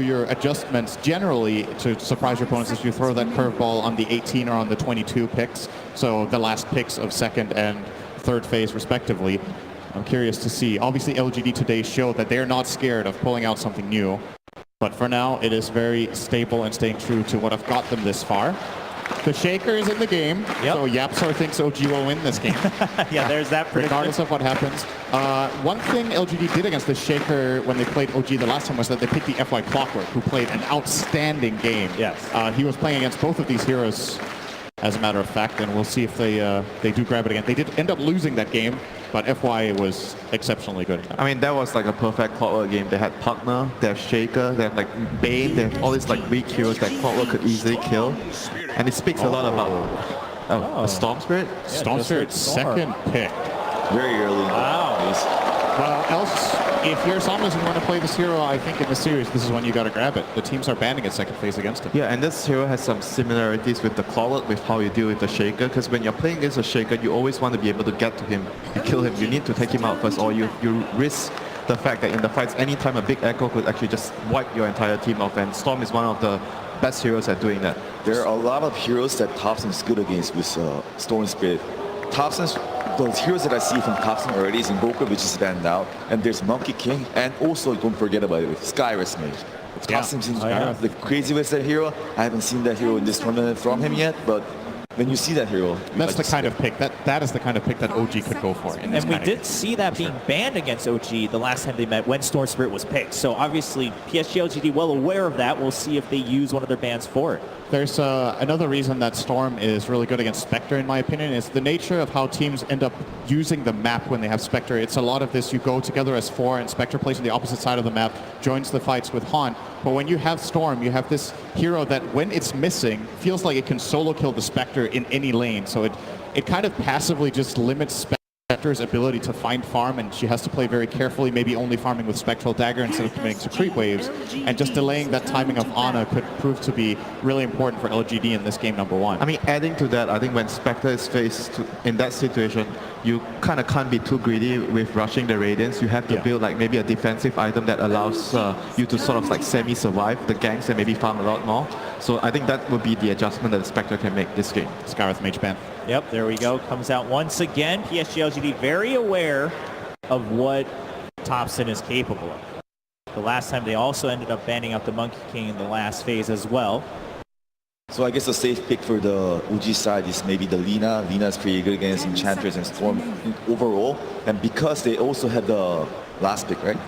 your adjustments generally to surprise your opponents is you throw that curveball on the 18 or on the 22 picks, so the last picks of second and third phase respectively. I'm curious to see. Obviously, LGD today showed that they're not scared of pulling out something new, but for now it is very stable and staying true to what have got them this far. The Shaker is in the game, so Yapsor thinks OG will win this game. Yeah, there's that prediction. Regardless of what happens. One thing LGD did against the Shaker when they played OG the last time was that they picked the FY Clockwork, who played an outstanding game. Yes. He was playing against both of these heroes, as a matter of fact, and we'll see if they do grab it again. They did end up losing that game, but FY was exceptionally good. I mean, that was like a perfect Clockwork game. They had Pugner, they have Shaker, they have like Bane, they have all these like weak heroes that Clockwork could easily kill. And it speaks a lot about a Storm Spirit. Yeah, Storm Spirit, second pick. Very early. Wow. Well, else, if you're Somnus and you want to play this hero, I think in the series, this is when you got to grab it. The teams are banning at second phase against him. Yeah, and this hero has some similarities with the Clockwork, with how you deal with the Shaker, because when you're playing against a Shaker, you always want to be able to get to him. You kill him, you need to take him out first, or you risk the fact that in the fights, anytime a big Echo could actually just wipe your entire team off, and Storm is one of the best heroes at doing that. There are a lot of heroes that Thompson is good against with Storm Spirit. Thompson's, the heroes that I see from Thompson already is Invoker, which is banned out, and there's Monkey King, and also don't forget about it, Skyrest Mage. Thompson's the crazy with that hero. I haven't seen that hero in this tournament from him yet, but when you see that hero, that's the kind of pick that is the kind of pick that OG could go for. And we did see that being banned against OG the last time they met when Storm Spirit was picked. So obviously PSG.LGD well aware of that. We'll see if they use one of their bans for it. There's another reason that Storm is really good against Spectre, in my opinion, is the nature of how teams end up using the map when they have Spectre. It's a lot of this, you go together as four and Spectre plays on the opposite side of the map, joins the fights with Haunt. But when you have Storm, you have this hero that when it's missing, feels like it can solo kill the Spectre in any lane. So it kind of passively just limits Spectre's ability to find farm, and she has to play very carefully, maybe only farming with Spectral Dagger instead of committing to creep waves, and just delaying that timing of Ana could prove to be really important for LGD in this game number one. I mean, adding to that, I think when Spectre is faced in that situation, you kind of can't be too greedy with rushing the Radiance. You have to build like maybe a defensive item that allows you to sort of like semi-survive the ganks and maybe farm a lot more. So I think that would be the adjustment that the Spectre can make this game. Skywrath Mage ban. Yep, there we go. Comes out once again. PSG.LGD very aware of what Thompson is capable of. The last time they also ended up banning out the Monkey King in the last phase as well. So I guess a safe pick for the OG side is maybe the Lina. Lina is pretty good against Enchantress and Storm overall. And because they also have the last pick, right?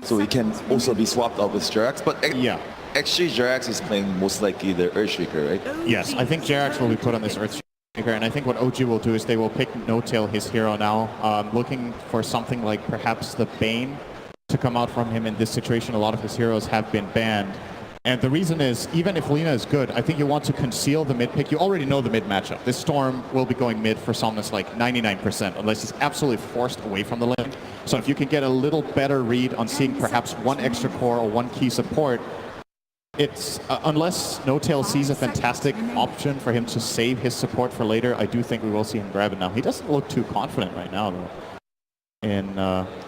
So it can also be swapped out with Jerax. But actually Jerax is playing most likely the Earthshaker, right? Yes, I think Jerax will be put on this Earthshaker. And I think what OG will do is they will pick No-Tail, his hero now, looking for something like perhaps the Bane to come out from him in this situation. A lot of his heroes have been banned. And the reason is, even if Lina is good, I think you want to conceal the mid pick. You already know the mid matchup. This Storm will be going mid for Somnus like 99%, unless he's absolutely forced away from the lane. So if you can get a little better read on seeing perhaps one extra core or one key support, it's unless No-Tail sees a fantastic option for him to save his support for later, I do think we will see him grab it now. He doesn't look too confident right now, though. And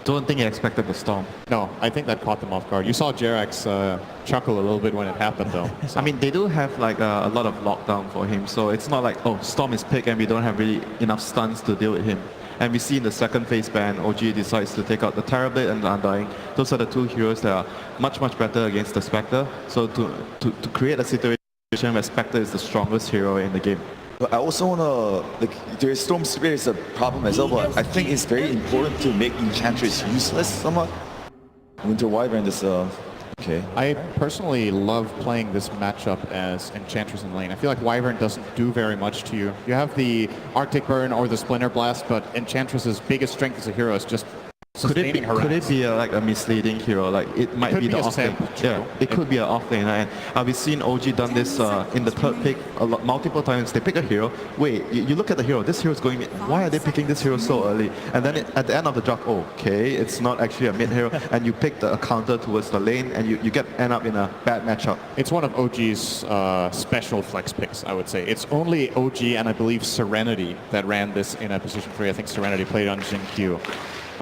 don't think he expected the Storm. No, I think that caught them off guard. You saw Jerax chuckle a little bit when it happened, though. So. I mean, they do have like a lot of lockdown for him, so it's not like, oh, Storm is picked and we don't have really enough stuns to deal with him. And we see in the second phase ban, OG decides to take out the Terrorblade and the Undying. Those are the two heroes that are much, much better against the Spectre. So to create a situation where Spectre is the strongest hero in the game. But I also want to, like, there's Storm Spirit is a problem as well, but I think it's very important to make Enchantress useless somewhat. Winter Wyvern is okay. I personally love playing this matchup as Enchantress in lane. I feel like Wyvern doesn't do very much to you. You have the Arctic Burn or the Splinter Blast, but Enchantress's biggest strength as a hero is just sustaining harass. Could it be like a misleading hero? Like it might be the off lane. Yeah, it could be an off lane. And we've seen OG done this in the third pick multiple times. They pick a hero. Wait, you look at the hero. This hero is going mid. Why are they picking this hero so early? And then at the end of the draft, okay, it's not actually a mid hero, and you pick the counter towards the lane, and you end up in a bad matchup. It's one of OG's special flex picks, I would say. It's only OG and I believe Serenity that ran this in a position 3. I think Serenity played on Jin Q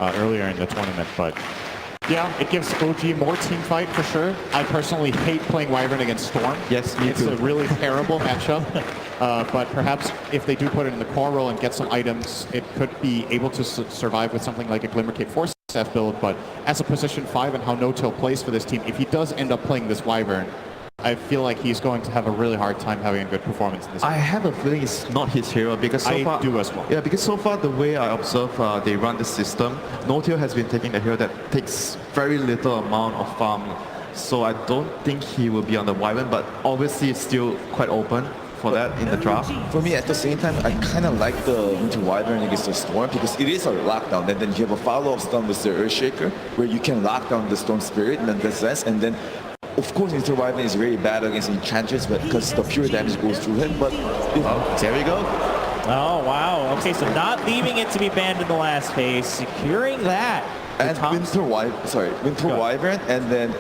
earlier in the tournament, but Yeah, it gives OG more team fight for sure. I personally hate playing Wyvern against Storm. Yes, me it's too. It's a really terrible matchup. But perhaps if they do put it in the core role and get some items, it could be able to survive with something like a Glimmer Cape 4 staff build. But as a position 5 and how No-Till plays for this team, if he does end up playing this Wyvern, I feel like he's going to have a really hard time having a good performance in this I game. have a feeling it's not his hero because so far... I do as well. Yeah, because so far the way I observe they run the system, No-Till has been taking the hero that takes very little amount of farm. So I don't think he will be on the Wyvern, but obviously it's still quite open for that in the draft. For me, at the same time, I kind of like the Winter Wyvern against the Storm because it is a lockdown, and then you have a follow-up stun with the Earthshaker where you can lock down the Storm Spirit in that sense, and then of course, Winter Wyvern is very bad against Enchantress, but because the pure damage goes through him. But There we go. Oh, wow. Okay, so not leaving it to be banned in the last phase, securing that. And Winter Wyvern, and then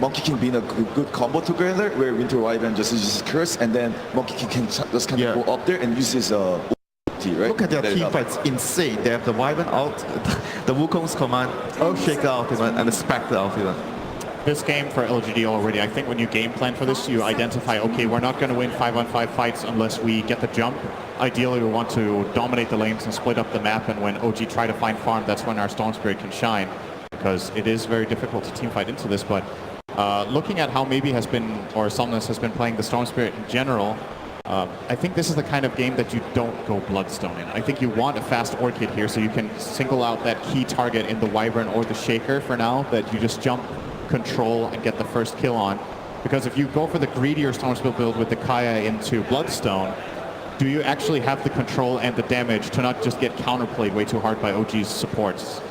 Monkey King being a good combo together, where Winter Wyvern just uses Curse, and then Monkey King can just kind of go up there and use his ulti, right? Look at their team fights, insane. They have the Wyvern out, the Wukong's command, Earthshaker ultimate, and the Spectre ultimate. This game for LGD already, I think when you game plan for this, you identify, okay, we're not going to win 5-on-5 fights unless we get the jump. Ideally, we want to dominate the lanes and split up the map, and when OG try to find farm, that's when our Storm Spirit can shine, because it is very difficult to team fight into this. But looking at how maybe has been, or Somnus has been playing the Storm Spirit in general, I think this is the kind of game that you don't go Bloodstone in. I think you want a fast Orchid here so you can single out that key target in the Wyvern or the Shaker for now, that you just jump, control, and get the first kill on. Because if you go for the greedier Storm Spirit build with the Kaya into Bloodstone, do you actually have the control and the damage to not just get counterplayed way too hard by OG's supports?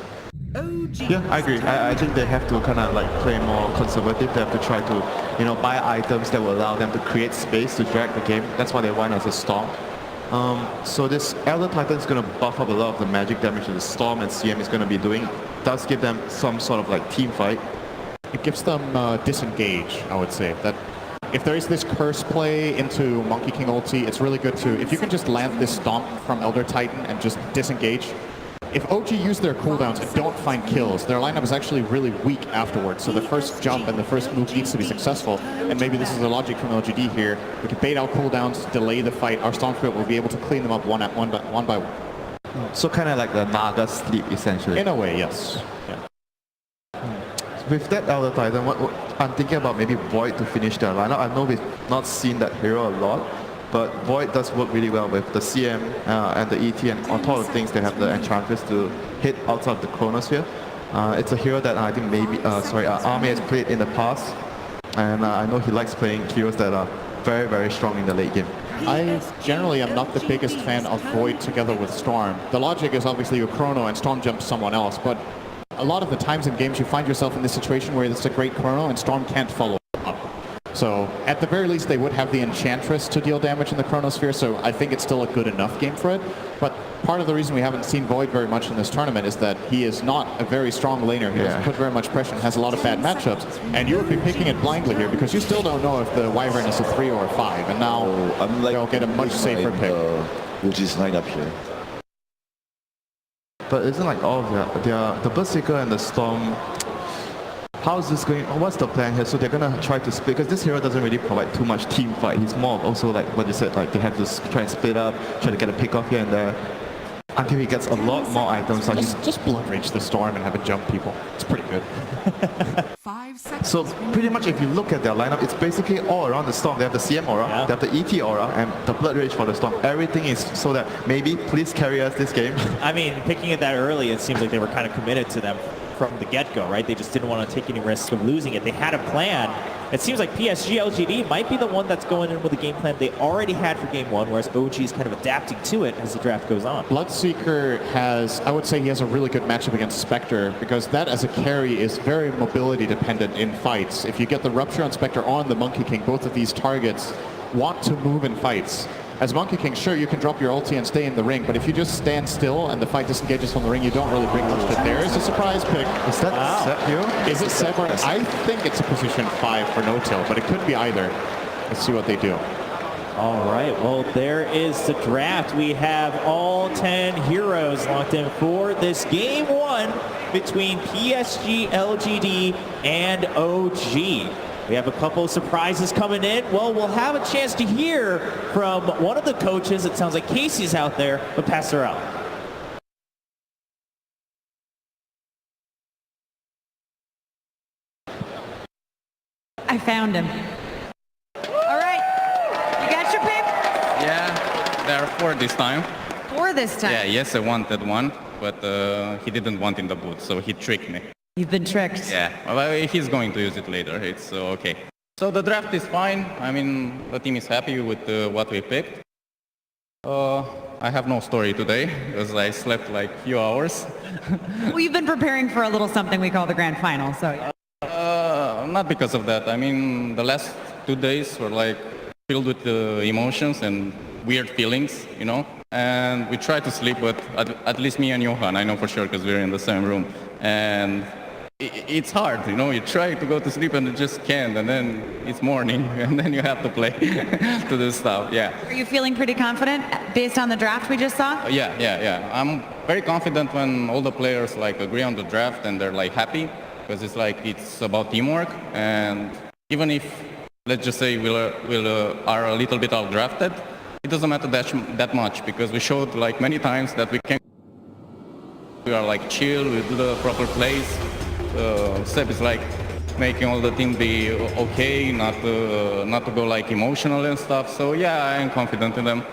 Yeah, I agree. I think they have to kind of like play more conservative. They have to try to, you know, buy items that will allow them to create space to drag the game. That's why they want as a Storm. So this Elder Titan is going to buff up a lot of the magic damage that the Storm and CM is going to be doing. It does give them some sort of like team fight. It gives them disengage, I would say. That if there is this curse play into Monkey King ulti, it's really good to, if you can just land this stomp from Elder Titan and just disengage. If OG use their cooldowns and don't find kills, their lineup is actually really weak afterwards. So the first jump and the first move needs to be successful. And maybe this is the logic from LGD here. We can bait out cooldowns, delay the fight. Our Storm Spirit will be able to clean them up one by one. So kind of like the Naga sleep, essentially. In a way, yes. Yeah. With that Elder Titan, I'm thinking about maybe Void to finish their lineup. I know we've not seen that hero a lot, but Void does work really well with the CM and the ET, and on top of things, they have the Enchantress to hit outside of the Chronosphere. It's a hero that I think maybe, Army has played in the past, and I know he likes playing heroes that are very, very strong in the late game. I generally am not the biggest fan of Void together with Storm. The logic is obviously you Chrono and Storm jumps someone else, but a lot of the times in games you find yourself in this situation where it's a great Chrono and Storm can't follow up. So at the very least they would have the Enchantress to deal damage in the Chronosphere, so I think it's still a good enough game for it. But part of the reason we haven't seen Void very much in this tournament is that he is not a very strong laner. He doesn't put very much pressure and has a lot of bad matchups. And you would be picking it blindly here because you still don't know if the Wyvern is a 3 or a 5. And now they'll get a much safer pick. Which is lineup here. But isn't like all of the Berserker and the Storm, how is this going? What's the plan here? So they're gonna try to split, because this hero doesn't really provide too much team fight. He's more of also like what you said, like they have to try and split up, try to get a pick off here and there, until he gets a lot more items. Like just blood rage the Storm and have it jump people. It's pretty good. 5 seconds. So pretty much if you look at their lineup, it's basically all around the Storm. They have the CM aura, they have the ET aura, and the blood rage for the Storm. Everything is so that maybe please carry us this game. I mean, picking it that early, it seems like they were kind of committed to them from the get-go, right? They just didn't want to take any risks of losing it. They had a plan. It seems like PSG.LGD might be the one that's going in with a game plan they already had for game one, whereas OG is kind of adapting to it as the draft goes on. Bloodseeker has, I would say he has a really good matchup against Spectre, because that as a carry is very mobility dependent in fights. If you get the Rupture on Spectre on the Monkey King, both of these targets want to move in fights. As Monkey King, sure, you can drop your ulti and stay in the ring, but if you just stand still and the fight disengages from the ring, you don't really bring much to it. There is a surprise pick. Is that Seb here? Is it Seb or I think it's a position 5 for No-Till, but it could be either. Let's see what they do. All right, well, there is the draft. We have all 10 heroes locked in for this game one between PSG.LGD and OG. We have a couple of surprises coming in. Well, we'll have a chance to hear from one of the coaches. It sounds like Casey's out there, but pass her out. I found him. All right. You got your pick? Yeah, there are 4 this time. 4 this time? Yeah, yes, I wanted one, but he didn't want in the booth, so he tricked me. You've been tricked. Yeah, well, he's going to use it later. It's okay. So the draft is fine. I mean, the team is happy with what we picked. I have no story today because I slept like a few hours. Well, you've been preparing for a little something we call the grand final, so. Not because of that. I mean, the last 2 days were like filled with emotions and weird feelings, you know. And we tried to sleep, but at least me and Johan, I know for sure because we're in the same room. And it's hard, you know. You try to go to sleep and you just can't, and then it's morning, and then you have to play to do stuff. Yeah. Are you feeling pretty confident based on the draft we just saw? Yeah. I'm very confident when all the players like agree on the draft and they're like happy. Because it's like it's about teamwork, and even if let's just say we are a little bit out-drafted, it doesn't matter that much because we showed like many times that we are like chill, we do the proper plays. Seb is like making all the team be okay, not to go like emotional and stuff. So yeah, I am confident in them.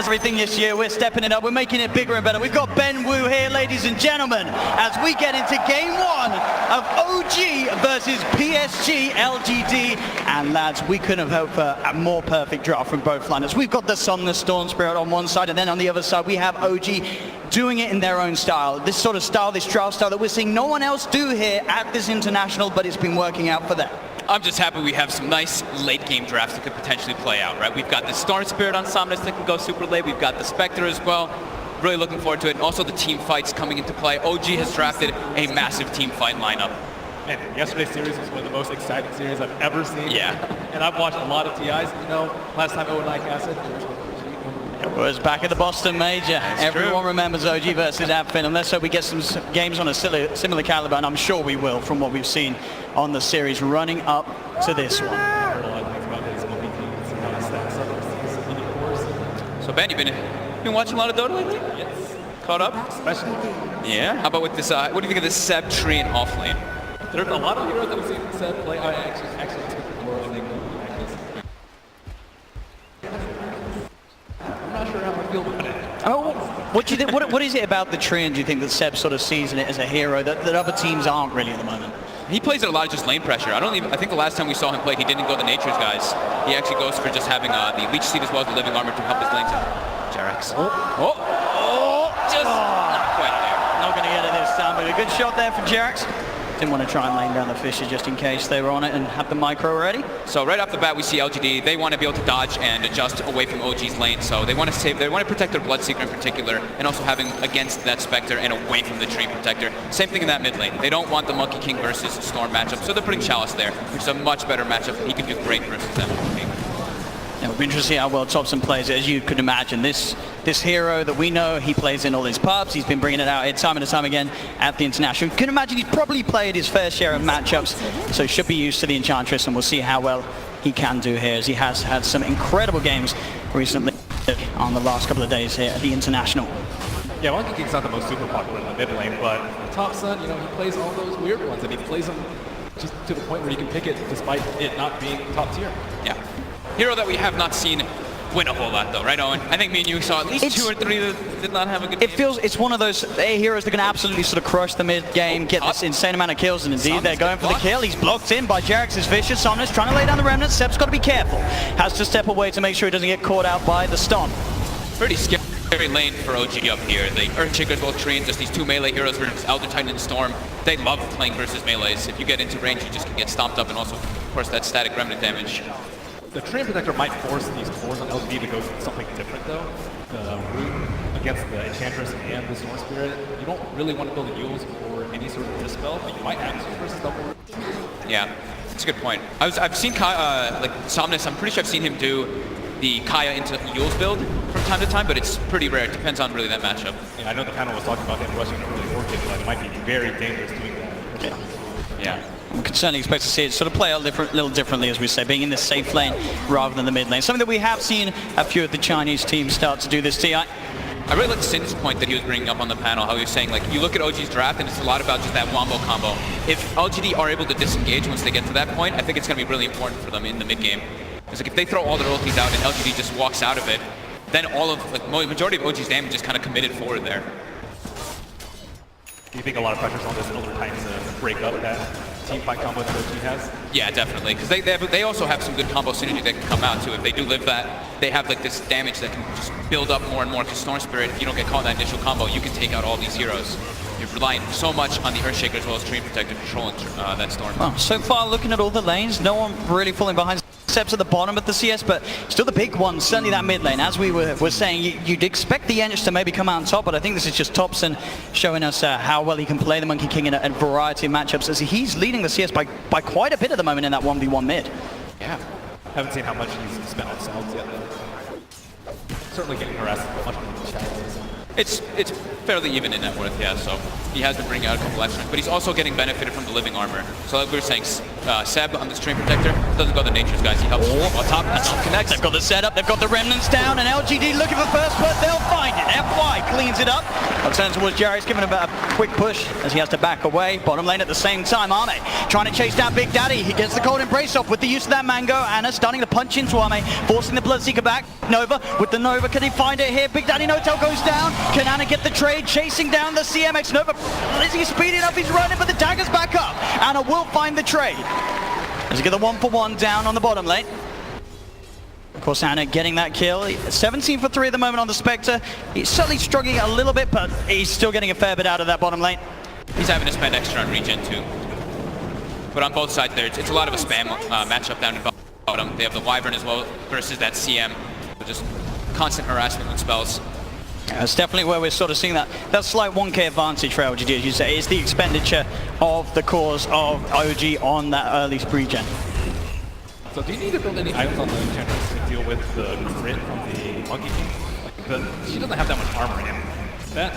Everything this year, we're stepping it up, we're making it bigger and better. We've got Ben Wu here, ladies and gentlemen, as we get into game one of OG versus PSG.LGD. And lads, we couldn't have hoped for a more perfect draft from both lineups. We've got the Sun, the Storm Spirit on one side, and then on the other side we have OG doing it in their own style. This sort of style, this draft style that we're seeing no one else do here at this international, but it's been working out for them. I'm just happy we have some nice late game drafts that could potentially play out, right? We've got the Storm Spirit on Somnus that can go super late. We've got the Spectre as well. Really looking forward to it. And also the team fights coming into play. OG has drafted a massive team fight lineup. And yesterday's series was one of the most exciting series I've ever seen. Yeah. And I've watched a lot of TIs. You know, last time O&I casted, It was back at the Boston Major. That's Everyone true. remembers OG versus Adfin, and let's hope we get some games on a similar caliber, and I'm sure we will from what we've seen on the series running up to this one. So Ben, you've been watching a lot of Dota lately? yes, Caught up? especially. Yeah. How about with this, what do you think of this Seb tree and off lane? There's a lot of heroes that we've seen Seb play. I actually took the world thing. I'm not sure how I feel about it. Oh, what do you think? What is it about the tree, do you think, that Seb sort of sees in it as a hero that other teams aren't really at the moment? He plays it a lot of just lane pressure. I think the last time we saw him play, he didn't go the Nature's guys. He actually goes for just having the Leech Seed as well as the Living Armor to help his lanes. Jerax. Just not quite there. Not going to get it this time, but a good shot there from Jerax. Didn't want to try and lane down the Fisher just in case they were on it and have the micro ready. So right off the bat, we see LGD. They want to be able to dodge and adjust away from OG's lane. So they want to protect their Bloodseeker in particular, and also having against that Spectre and away from the Tree Protector. Same thing in that mid lane. They don't want the Monkey King versus Storm matchup, so they're putting Chalice there, which is a much better matchup. He can do great versus that Monkey King. It would be interesting to see how well Thompson plays it. As you could imagine, this hero that we know, he plays in all his pubs. He's been bringing it out here time and time again at the International. You can imagine he's probably played his fair share of matchups, so he should be used to the Enchantress, and we'll see how well he can do here, as he has had some incredible games recently on the last couple of days here at the International. Yeah, Monkey King's not the most super popular in the mid lane, but Thompson, you know, he plays all those weird ones, and he plays them just to the point where you can pick it despite it not being top tier. Yeah. Hero that we have not seen win a whole lot though, right Owen? I think me and you saw at least 2 or 3 that did not have a good game. It feels, it's one of those heroes that can absolutely sort of crush the mid game, get this insane amount of kills, and indeed they're going for the kill. He's blocked in by Jerax's Vicious. Somnus trying to lay down the remnants. Seb's got to be careful. Has to step away to make sure he doesn't get caught out by the stomp. Pretty scary. Very lane for OG up here. The Earthshaker as well as Tree, just these two melee heroes versus Elder Titan and Storm. They love playing versus melees. If you get into range, you just can get stomped up, and also, of course, that static remnant damage. The Train Protector might force these cores on LGD to go something different, though. The root against the Enchantress and the Storm Spirit, you don't really want to build the Yules or any sort of dispel, but you might have to versus double root. Yeah, that's a good point. I've seen like Somnus, I'm pretty sure I've seen him do the Kaya into Yules build from time to time, but it's pretty rare. It depends on really that matchup. Yeah, I know the panel was talking about him rushing an early Orchid, but it might be very dangerous doing that. Yeah. We can certainly expect to see it sort of play a little differently, as we say, being in the safe lane rather than the mid lane. Something that we have seen a few of the Chinese teams start to do this, TI. I really like Sin's point that he was bringing up on the panel, how he was saying, like, you look at OG's draft and it's a lot about just that wombo combo. If LGD are able to disengage once they get to that point, I think it's going to be really important for them in the mid game. It's like if they throw all their ultis out and LGD just walks out of it, then all of, like, majority of OG's damage is kind of committed forward there. Do you think a lot of pressure's on this Elder Titan to break up that team fight combo that OG has? Yeah, definitely, because they also have some good combo synergy that can come out too. If they do live that, they have like this damage that can just build up more and more. Because Storm Spirit, if you don't get caught in that initial combo, you can take out all these heroes. You're relying so much on the Earthshaker as well as Dream Protector controlling that Storm. Well, so far, looking at all the lanes, no one really falling behind. Steps at the bottom of the CS, but still the big one, certainly that mid lane. As we were saying, you'd expect the Ench to maybe come out on top, but I think this is just Thompson showing us how well he can play the Monkey King in a variety of matchups, as he's leading the CS by quite a bit at the moment in that 1v1 mid. Yeah. Haven't seen how much he's spent on salts yet, though. Certainly getting harassed much more than Shadows. It's fairly even in net worth, yeah, so he has been bringing out a couple extras, but he's also getting benefited from the living armor. So like we were saying, Seb on this Train Protector doesn't go the Nature's guys, he helps on top, that's not connects. They've got the setup, they've got the remnants down, and LGD looking for first blood, they'll find it. FY cleans it up. I'll turn towards Jarry's giving him a quick push as he has to back away. Bottom lane at the same time, Ame trying to chase down Big Daddy. He gets the cold embrace off with the use of that mango. Anna starting to punch into Ame, forcing the Bloodseeker back. Nova with the Nova, can he find it here? Big Daddy No-Tail goes down. Can Anna get the trade? Chasing down the CMX. Nova, is he speeding up? He's running, but the dagger's back up. Anna will find the trade. As he get the 1-for-1 down on the bottom lane. Of course, Anna getting that kill. 17 for 3 at the moment on the Spectre. He's certainly struggling a little bit, but he's still getting a fair bit out of that bottom lane. He's having to spend extra on regen too. But on both sides there, it's a lot of a spam matchup down in bottom. They have the Wyvern as well versus that CM. Just constant harassment with spells. That's definitely where we're sort of seeing that slight 1k advantage for LGD, as you say. It's the expenditure of the cores of OG on that early regen. So do you need to build any items on the Enchantress to deal with the crit from the Monkey King? Like, she doesn't have that much armor in. That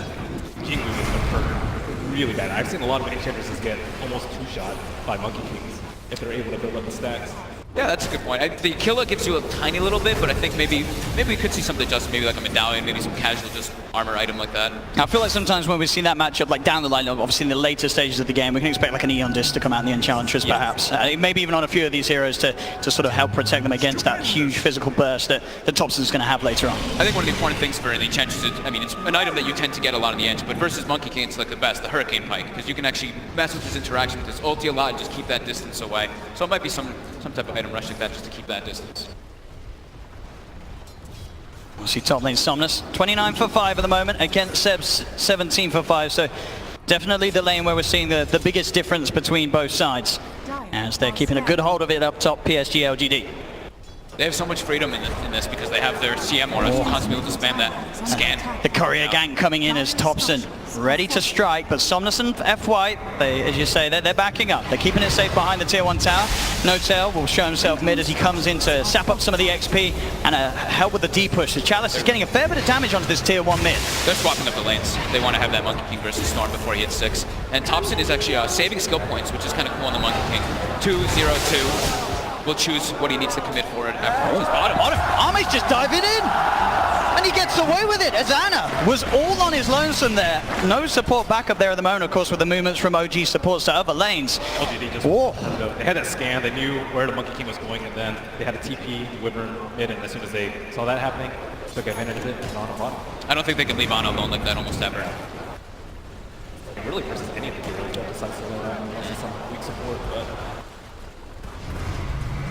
King move is going to hurt really bad. I've seen a lot of Enchantresses get almost 2-shot by Monkey Kings if they're able to build up the stacks. Yeah, that's a good point. The killer gives you a tiny little bit, but I think maybe we could see something just maybe like a medallion, maybe some casual just armor item like that. I feel like sometimes when we see that matchup like down the line, obviously in the later stages of the game, we can expect like an Eon Disc to come out in the Enchantress perhaps. Maybe even on a few of these heroes to sort of help protect them against that huge physical burst that Thompson's going to have later on. I think one of the important things for the Enchantress is, I mean, it's an item that you tend to get a lot in the Ench, but versus Monkey King, it's like the best, the Hurricane Pike, because you can actually mess with his interaction with his ulti a lot and just keep that distance away. So it might be some type of item rush like that just to keep that distance. We'll see top lane Somnus, 29 for 5 at the moment against Seb's 17 for 5, so definitely the lane where we're seeing the biggest difference between both sides, as they're keeping a good hold of it up top, PSG.LGD. They have so much freedom in this because they have their CM auras constantly able to spam that scan. The courier gang coming in as Thompson ready to strike, but Somnus and FY, as you say, they're backing up. They're keeping it safe behind the tier 1 tower. No-Tail will show himself mid as he comes in to sap up some of the XP and help with the D-push. The Chalice is getting a fair bit of damage onto this tier 1 mid. They're swapping up the lanes. They want to have that Monkey King versus Storm before he hits 6. And Thompson is actually saving skill points, which is kind of cool on the Monkey King. 2-0-2. Will choose what he needs to commit for it after his bottom. Ame's just diving in! And he gets away with it as Anna was all on his lonesome there. No support backup there at the moment, of course, with the movements from OG supports to other lanes. LGD just they had that scan, they knew where the Monkey King was going, and then they had a TP, Wyvern mid, and as soon as they saw that happening, took advantage of it and on a bottom. I don't think they can leave Anna alone like that almost ever. And really versus any of the heroes that decides to go around unless it's some weak support, but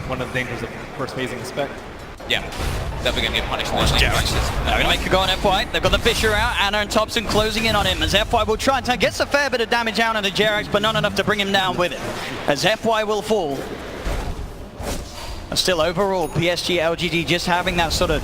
one of the dangers of first phasing the spec. Yeah, definitely gonna get punished. They're gonna make a go on FY. They've got the Fisher out. Anna and Thompson closing in on him as FY will try and gets a fair bit of damage out on the Jerax, but not enough to bring him down with it. As FY will fall. And still overall, PSG.LGD just having that sort of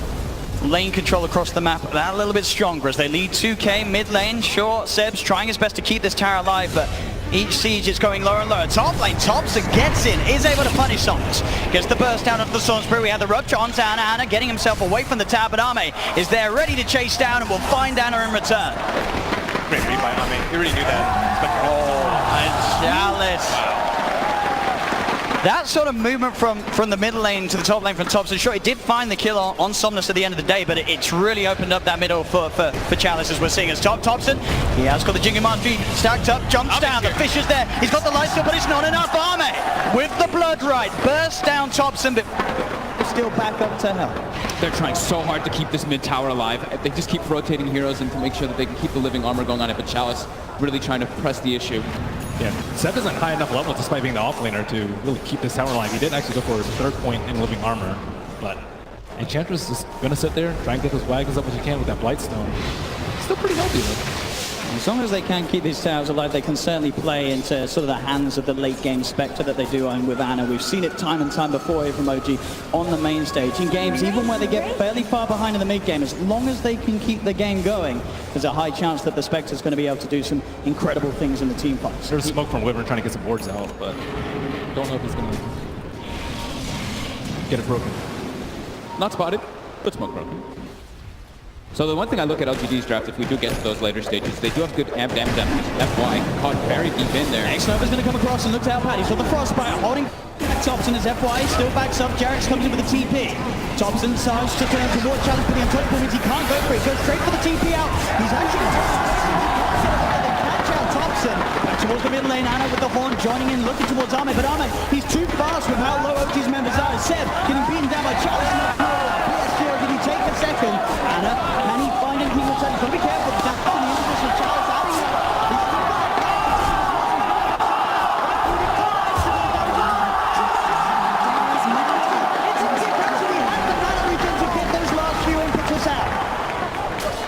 lane control across the map that a little bit stronger as they lead 2K mid lane. Sure, Seb's trying his best to keep this tower alive, but each siege is going lower and lower. Top lane, Thompson gets in, is able to punish Somnus. Gets the burst down of the Storm Spirit. We have the rupture onto Anna. Anna getting himself away from the tower, but Ame is there ready to chase down and will find Anna in return. Great read by Ame. He already knew that. Oh, and Chalice. Wow. That sort of movement from the middle lane to the top lane from Thompson, sure, it did find the kill on Somnus at the end of the day, but it's really opened up that middle for Chalice, as we're seeing as Thompson. He has got the Jingu Manji stacked up, jumps down, the Fish is there, he's got the light skill, but it's not enough. Ame with the blood right, bursts down Thompson, but still back up to hell. They're trying so hard to keep this mid tower alive. They just keep rotating heroes and to make sure that they can keep the living armor going on it, but Chalice really trying to press the issue. Yeah, Seb isn't high enough level despite being the offlaner to really keep this tower alive. He did actually go for his third point in living armor, but Enchantress is going to sit there, try and get those wagons up as you can with that Blightstone. Still pretty healthy though. As long as they can keep these towers alive, they can certainly play into sort of the hands of the late game Spectre that they do own with Anna. We've seen it time and time before here from OG on the main stage. In games, even where they get fairly far behind in the mid game, as long as they can keep the game going, there's a high chance that the Spectre's going to be able to do some incredible things in the team fights. There's smoke from Wyvern trying to get some boards out, but don't know if he's going to get it broken. Not spotted, but smoke broken. So the one thing I look at LGD's draft, if we do get to those later stages, they do have good amp damage. FY caught very deep in there. X-Nova's going to come across and look to help out. He's got the Frostbite holding Thompson as FY still backs up. Jerax comes in with the TP. Thompson decides to turn towards Challenge, but the on top points he can't go for it. Goes straight for the TP out. He's actually catch out Thompson. Back towards the mid lane. Anna with the horn joining in, looking towards Ame, but Ame, he's too fast with how low OG's members are. Seb getting beaten down by Challenge. Did he take a second? Anna, can he find anything more time? He's got to be careful. That's the injuries of Charles adding up.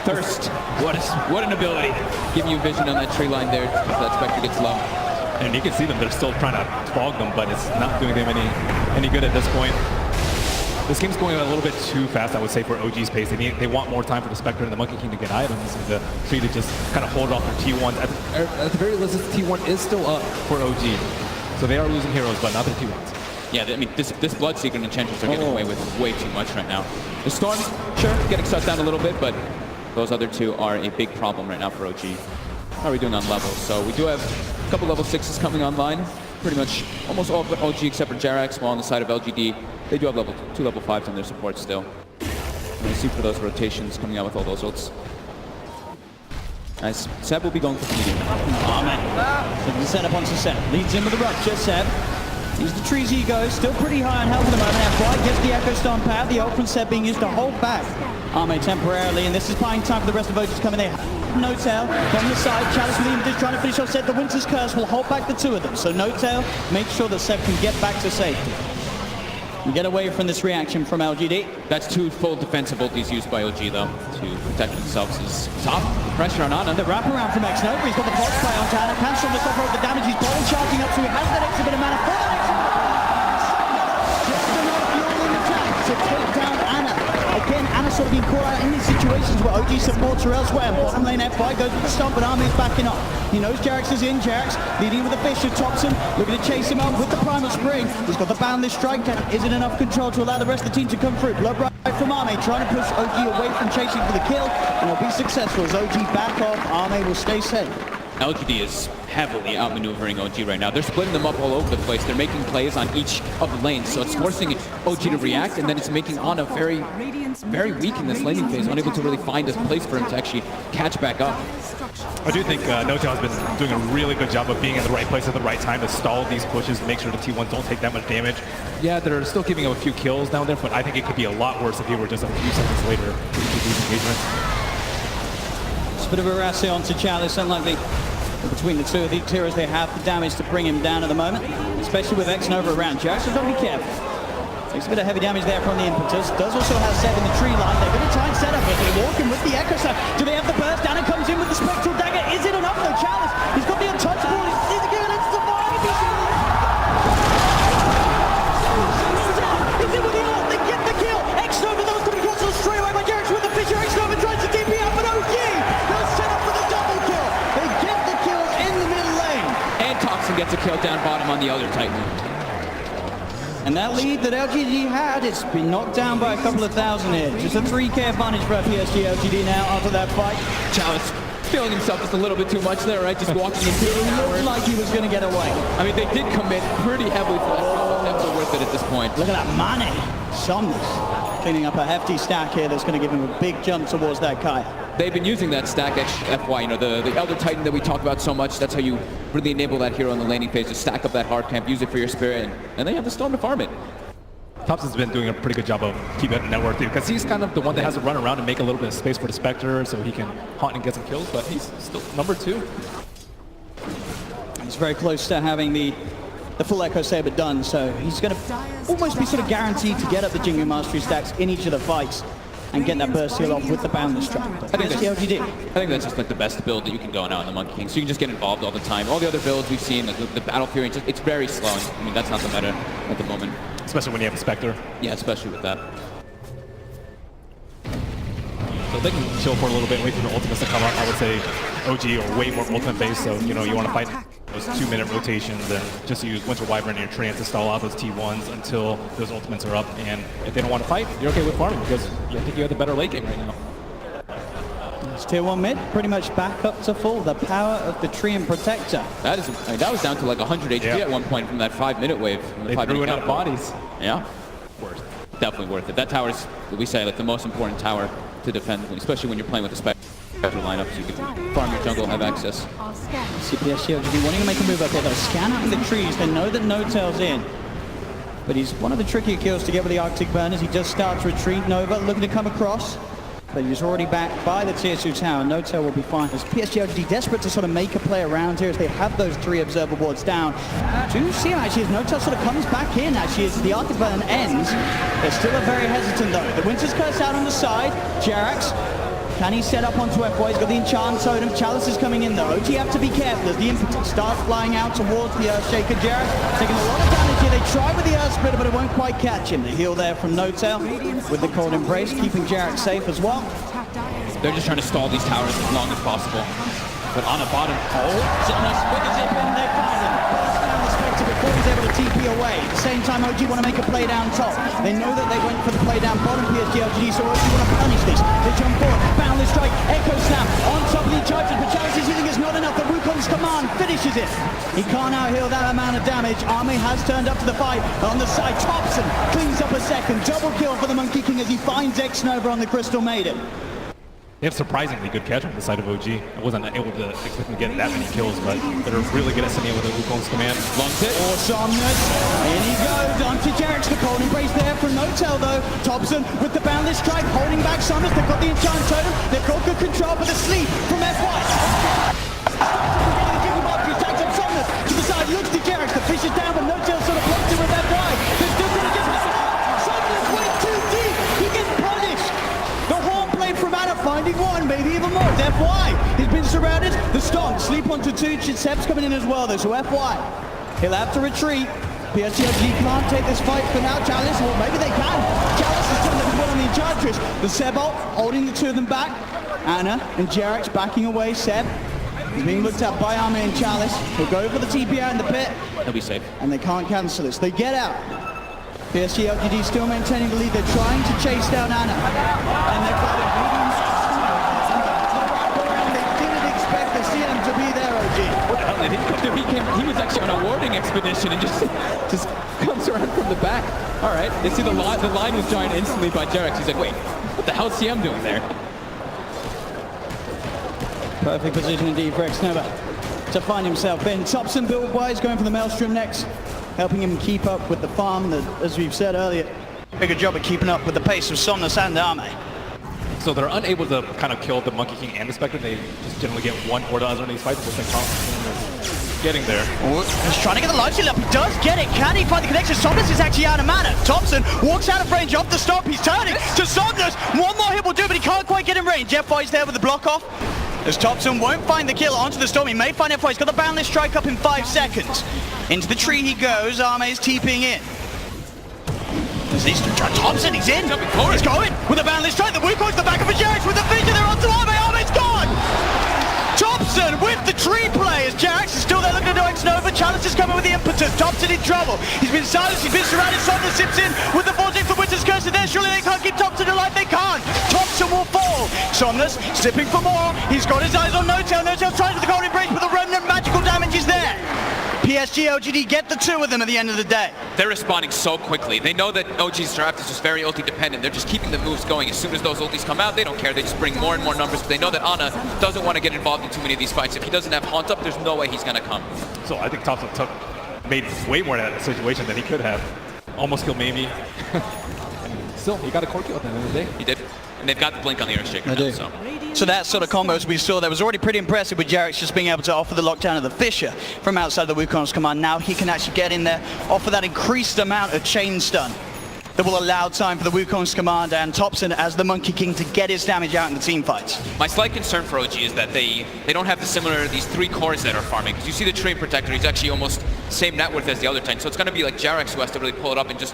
Thirst. What an ability. Giving you vision on that tree line there as that Spectre gets low. And you can see them, they're still trying to fog them, but it's not doing them any good at this point. This game's going a little bit too fast, I would say, for OG's pace. They want more time for the Spectre and the Monkey King to get items, and the Tree to just kind of hold off their T1s. At the very least, this T1 is still up for OG. So they are losing heroes, but not their T1s. Yeah, I mean, this Bloodseeker and Enchantress are getting away with way too much right now. The Storm, sure, getting shut down a little bit, but those other two are a big problem right now for OG. How are we doing on levels? So we do have a couple level 6s coming online. Pretty much almost all of OG except for Jerax, while on the side of LGD, they do have two level 5s in their support still. And we see for those rotations coming out with all those ults. Nice. Seb will be going for the medium. Looking to set up onto Seb. Leads in with the rupture. Seb. He's the trees he goes. Still pretty high on health at the moment. FY gets the Echo Stomp out. The ult from Seb being used to hold back Ame temporarily. And this is buying time for the rest of OG to come in there. No Tail from the side. Chalice with him just trying to finish off Seb. The Winter's Curse will hold back the two of them. So No Tail makes sure that Seb can get back to safety. And get away from this reaction from LGD. That's two full defensive ultis used by OG though to protect themselves. Is top pressure on Anna. The wraparound from X-Nova. He's got the box play on Anna. Cancel the cover of the damage. He's bottom charging up, so he has that extra bit of mana for that extra bit of mana. Just enough fuel in the tank to take down Anna. Again, Anna sort of being caught out in these situations where OG supports her elsewhere. Bottom lane FY goes with the stomp, but Ame's backing up. He knows Jerax is in. Jerax leading with the Fisher. Thompson looking to chase him up with the Primal Spring. He's got the Boundless Strike. Is it enough control to allow the rest of the team to come through? Blood right from Ame, trying to push OG away from chasing for the kill, and will be successful as OG back off. Ame will stay safe. LGD is heavily outmaneuvering OG right now. They're splitting them up all over the place. They're making plays on each of the lanes, so it's forcing OG to react, and then it's making Ana very weak in this laning phase, unable to really find a place for him to actually catch back up. I do think No-Tail has been doing a really good job of being in the right place at the right time to stall these pushes, make sure the T1s don't take that much damage. Yeah, they're still giving him a few kills down there, but I think it could be a lot worse if he were just a few seconds later to these engagements. It's a bit of a rassy onto Chalice, unlikely. Between the two of these heroes, they have the damage to bring him down at the moment, especially with X-Nova around. Jerax has got to be careful. Takes a bit of heavy damage there from the impetus. Does also have Seb in the tree line. They're going to try and set up, but they're walking with the Echo Slam. Do they have the burst? Anna comes in with the Spectral Dagger. Is it enough though? Chalice, he's got the untouchable. Is it going to survive? Is it with the ult? They get the kill. X-Nova, that was going to be cancelled straight away by Jarrett with the Fisher. X-Nova tries to TP out, but OG, they'll set up for the double kill. They get the kills in the middle lane. And Toxin gets a kill down bottom on the other Titan. And that lead that LGD had, it's been knocked down by a couple of thousand here. Just a 3K advantage for PSG.LGD now after that fight. Chalice feeling himself just a little bit too much there, right? Just walking into it. It looked like he was going to get away. I mean, they did commit pretty heavily for that. It was never worth it at this point. Look at that money. Somnus cleaning up a hefty stack here that's going to give him a big jump towards that Kaya. They've been using that stack FY, you know, the Elder Titan that we talk about so much. That's how you really enable that hero in the laning phase, to stack up that hard camp, use it for your spirit, and they have the Storm to farm it. Topson's been doing a pretty good job of keeping it network too, because he's kind of the one that has to run around and make a little bit of space for the Spectre so he can hunt and get some kills, but he's still number 2. He's very close to having the full Echo Saber done, so he's going to almost be sort of guaranteed to get up the Jingu Mastery stacks in each of the fights and get that burst heal off with the Boundless Trap. I think that's just like the best build that you can go on out in the Monkey King, so you can just get involved all the time. All the other builds we've seen, like the Battle Fury, it's very slow. I mean, that's not the meta at the moment. Especially when you have a Spectre. Yeah, especially with that. So they can chill for a little bit, wait for the ultimates to come up. I would say OG are way more ultimate based, so you know you want to fight those 2-minute rotations and just use Winter Wyvern and your Treant to stall out those T1s until those ultimates are up. And if they don't want to fight, you're okay with farming because I think you have the better late game right now. It's tier 1 mid, pretty much back up to full. The power of the Treant Protector. That is, I mean, that was down to like 100 HP at one point from that 5-minute wave. They threw it out of bodies. Yeah. Worth. Definitely worth it. That tower is, we say, like the most important tower to defend, especially when you're playing with the Spectre lineup, so you can farm your jungle, have access. PSG.LGD wanting to make a move up here though. Scan out in the trees. They know that No-Tail's in. But he's one of the trickier kills to get with the Arctic Burn as he just starts retreat. Nova looking to come across. But he's already backed by the tier 2 tower. No-Tail will be fine. As PSG.LGD desperate to sort of make a play around here as they have those 3 observer boards down. Do see him actually as No-Tail sort of comes back in actually as the Arctic Burn ends. They're still very hesitant though. The Winter's Curse out on the side. Jerax, can he set up onto FY? He's got the Enchant Totem. Chalice is coming in though. OG have to be careful as the impetus starts flying out towards the Earthshaker. Jerax taking a lot of damage here. They try with the Earth Splitter, but it won't quite catch him. The heal there from No-Tail with the Cold Embrace, keeping Jerax safe as well. They're just trying to stall these towers as long as possible. But on the bottom, Nice quick as zip in, they find him. Burst down the Spectre before he's able to TP away. At the same time, OG want to make a play down top. They know that they went for the play down bottom PSG.LGD, so OG want to punish this. They jump forward, Boundless Strike, Echo Slam on top of the charges, but Chalice is using it's not enough. The Wukong's command finishes it. He can't out-heal that amount of damage. Army has turned up to the fight on the side. Thompson cleans up a second. Double kill for the Monkey King as he finds X-Nova on the Crystal Maiden. They have surprisingly good catch on the side of OG. I wasn't able to expect them to get that many kills, but they're really good at sending with the Wukong's command. Long hit. Awesomeness. In he goes. Onto Jerax. The Cold Embrace there from No-Tail though. Thompson with the Boundless Strike holding back Somnus. They've got the Enchant Totem. They've got good control for the sleep from FY. To the side, looks to Jerax. The fish is down, but No-Tail sort of blocks it with that drive. They're still going to get Somnus went too deep. He gets punished. The horn blade from Anna finding one, maybe even more. It's FY. He's been surrounded. The Stomp, sleep onto 2. Seb's coming in as well though, so FY. He'll have to retreat. PSG.LGD can't take this fight for now. Chalice, well maybe they can. Chalice is doing well on the Enchantress. The Seb ult, holding the 2 of them back. Anna and Jerax backing away. Seb is being looked at by Army and Chalice. He'll go for the TP out in the pit. He'll be safe. And they can't cancel this. They get out. PSG.LGD still maintaining the lead. They're trying to chase down Anna. And they've got it. They didn't expect the CM to be there, OG. What the hell did he come through? He was actually on a warding expedition and just comes around from the back. All right, they see the line was joined instantly by Jerax. He's like, wait, what the hell is CM doing there? Perfect position indeed for X-Nova to find himself in. Thompson build-wise going for the Maelstrom next, helping him keep up with the farm that, as we've said earlier, bigger job of keeping up with the pace of Somnus and Arme. So they're unable to kind of kill the Monkey King and the Spectre. They just generally get one or the other in these fights. Just like getting there. He's trying to get the life steal up. He does get it. Can he find the connection? Somnus is actually out of mana. Thompson walks out of range off the stop. He's turning to Somnus. One more hit will do, but he can't quite get in range. FY's there with the block off. As Thompson won't find the kill onto the Storm. He may find FY. He's got the boundless strike up in 5 seconds. Into the tree he goes. Arme's TPing in. As he's Thompson, he's in. He's going with a boundless strike. The Wukong's the back of a Jarex with the vision. They're onto Arme. Arme's gone. Thompson with the tree play as Jarex is still there looking to do X-Nova. Chalice is coming with the impetus. Thompson in trouble. He's been silenced, he's been surrounded. Somnus sips in with the vortex for Winter's Curse. And there, surely they can't keep Thompson alive. They can't. Thompson will fall. Somnus sipping for more. He's got his eyes on No-Tail. No-Tail tries with the Golden Embrace, but the remnant magical damage is there. PSG.LGD get the 2 of them at the end of the day. They're responding so quickly. They know that OG's draft is just very ulti dependent. They're just keeping the moves going. As soon as those ultis come out, they don't care. They just bring more and more numbers. But they know that Ana doesn't want to get involved in too many of these fights. If he doesn't have Haunt up, there's no way he's going to come. So I think Thompson made way more of that situation than he could have. Almost killed Mamie. Still, he got a core kill at the end of the day. He did. And they've got the blink on the Earthshaker now, So that sort of combos we saw there was already pretty impressive with Jarex just being able to offer the lockdown of the Fissure from outside the Wukong's command. Now he can actually get in there, offer that increased amount of chain stun that will allow time for the Wukong's command and Thompson as the Monkey King to get his damage out in the team fights. My slight concern for OG is that they don't have these 3 cores that are farming. Because you see the Tree Protector, he's actually almost same net worth as the other Titan. So it's going to be like Jarex who has to really pull it up and just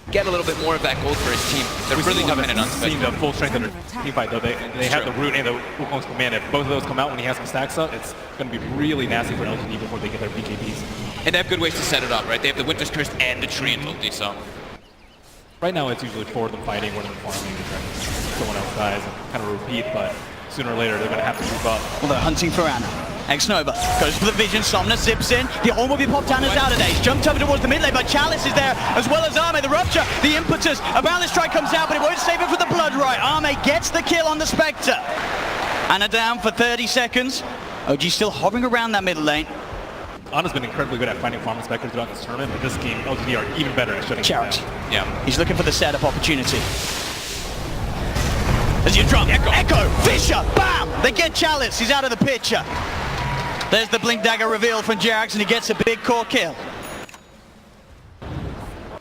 get a little bit more of that gold for his team. They're really dependent on special. Seen the full strength of their team fight though. They have the root and the Wukong's command. If both of those come out when he has some stacks up, it's going to be really nasty for LGD before they get their BKBs. And they have good ways to set it up, right? They have the Winter's Curse and the Tree and ulti, so. Right now it's usually 4 of them fighting, 1 of them farming, and someone else dies and kind of repeat, but sooner or later they're going to have to move up. Well, they're hunting for Ana. X-Nova goes for the vision. Somnus zips in. The Horn will be popped down as out of days. Jumped over towards the mid lane, but Chalice is there as well as Arme. The rupture, the impetus. A boundless strike comes out, but it won't save it for the blood right. Arme gets the kill on the Spectre. Ana down for 30 seconds. OG still hovering around that middle lane. Ana's been incredibly good at finding farm Spectre throughout this tournament, but this game, LGD are even better at shutting it down. Yeah. He's looking for the setup opportunity. As you drop, Echo, Fissure, bam! They get Chalice, he's out of the picture. There's the Blink Dagger reveal from Jarex, and he gets a big core kill.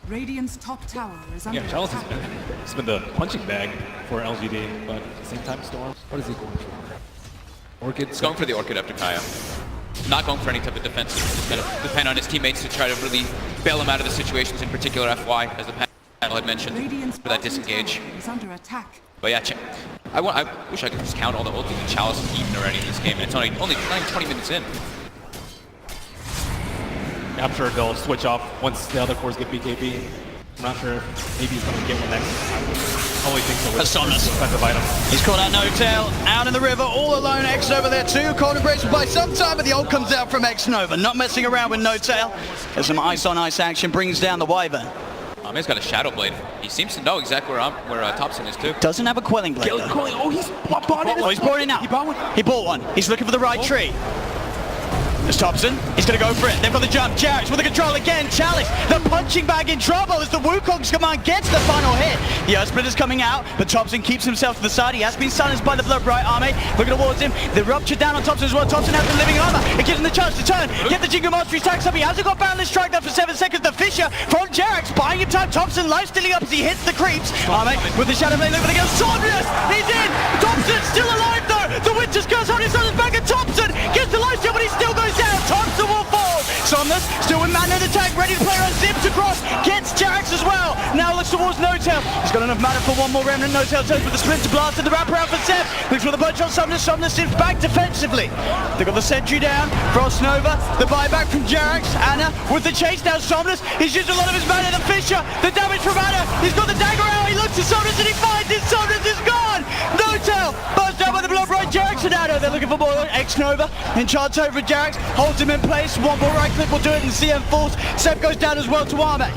Radiant's top tower is under Chalice attack. has been the punching bag for LGD, but at the same time, Storm, what is he going for? Orchid? He's going for the Orchid after Kaya. Not going for any type of defensive. Just going to depend on his teammates to try to really bail him out of the situations, in particular FY, as the panel had mentioned, Radiant's for that bottom disengage. tower is under attack. But yeah, I wish I could just count all the ultis that Chalice has eaten already in this game, and it's only not even 20 minutes in. I'm sure they'll switch off once the other cores get BKB. I'm not sure if maybe he's going to get one next. I only think so with Somnus. defensive item. He's caught out No-Tail, out in the river, all alone. X-Nova there too. Cold Embrace will buy some time, but the ult comes out from X-Nova. Not messing around with No-Tail. There's some ice-on-ice action, brings down the Wyvern. He's got a Shadow Blade. He seems to know exactly where Thompson is too. Doesn't have a Quelling Blade. Oh, he's bought it. Oh, he's bought it now. He bought one. He's looking for the right tree. There's Thompson. He's going to go for it. They've got the jump. Jarex with the control again. Chalice, the punching bag in trouble as the Wukong's command gets the final hit. The Earth Splitter's coming out, but Thompson keeps himself to the side. He has been silenced by the Blood Bright Army. Looking towards him. The rupture down on Thompson as well. Thompson has the living armor. It gives him the chance to turn. Get the Jingle Mastery stacks up. He hasn't got Boundless Strike there for 7 seconds. The Fissure from Jarex buying him time. Thompson life stealing up as he hits the creeps. Army with the Shadow Blade looking against Saunders. He's in. Thompson still alive though. The Winter's Curse on his son's back, and Thompson gets the life steal, but he still goes down. Thompson will fall. Somnus still with man in the tank, ready to play around, zips across, gets Jarex as well. Now looks towards No-Tail. He's got enough mana for one more remnant. No-Tail turns with the Splinter Blast and the wraparound for Seb. Looks for the bunch on Somnus. Somnus zips back defensively. They've got the sentry down. Frost Nova, the buyback from Jarex. Ana with the chase down. Somnus, he's used a lot of his mana. The Fissure, the damage from Ana. He's got the dagger out. He looks to Somnus and he finds it. Somnus is gone. No-Tail buzzed down by the Blood Bright Jarex and Ana. They're looking for more. X-Nova enchants over Jarex, holds him in place. One more right click will do it, and CM falls. Seb goes down as well to Arme.